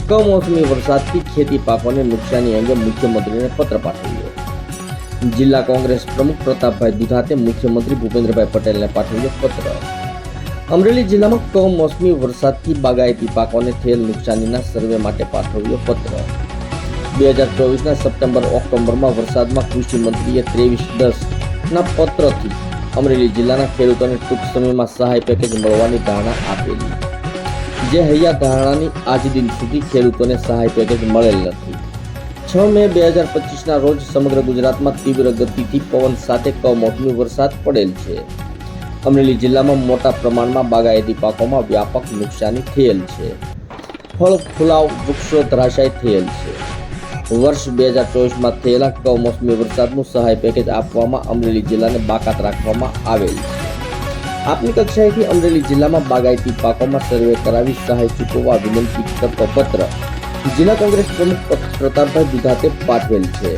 કમોસમી વરસાદથી ખેતી પાકોને નુકસાની અંગે મુખ્યમંત્રીને પત્ર પાઠવ્યો. જિલ્લા કોંગ્રેસ પ્રમુખ પ્રતાપભાઈ દુધાતે મુખ્યમંત્રી ભૂપેન્દ્રભાઈ પટેલને પાઠવ્યો પત્ર. અમરેલી જિલ્લામાં કમોસમી વરસાદથી બાગાયતી પાકોને થયેલ નુકસાનીના સર્વે માટે પાઠવ્યો પત્ર. 2024ના સપ્ટેમ્બર-ઓક્ટોબરમાં વરસાદમાં કૃષિ મંત્રીએ 23/10ના પત્રથી અમરેલી જિલ્લાના ખેડૂતોને ટૂંક સમયમાં સહાય પેકેજ મળવાની ધારણા આપેલી, જે હૈયા ધારણાની આજ દિન સુધી ખેડૂતોને સહાય પેકેજ મળેલ નથી. 6 મે 2025ના રોજ સમગ્ર ગુજરાતમાં તીવ્ર ગતિથી પવન સાથે કમોસમી વરસાદ પડેલ છે. અમરેલી જિલ્લામાં મોટા પ્રમાણમાં બાગાયતી પાકોમાં વ્યાપક નુકસાની થયેલ છે. ફળ ફુલાવ વૃક્ષો ધરાશાય થયેલ છે. વર્ષ 2024માં થયેલા કમોસમી વરસાદનું સહાય પેકેજ આપવામાં અમરેલી જિલ્લાને બાકાત રાખવામાં આવેલ છે. આપની કક્ષાએથી અમરેલી જિલ્લામાં બાગાયતી પાકોમાં સર્વે કરાવી સહાય ચૂકવવા વિનંતી કરતો પત્ર જિલ્લા કોંગ્રેસ પ્રમુખ પ્રતાપભાઈ દુધાતે પાઠવેલ છે.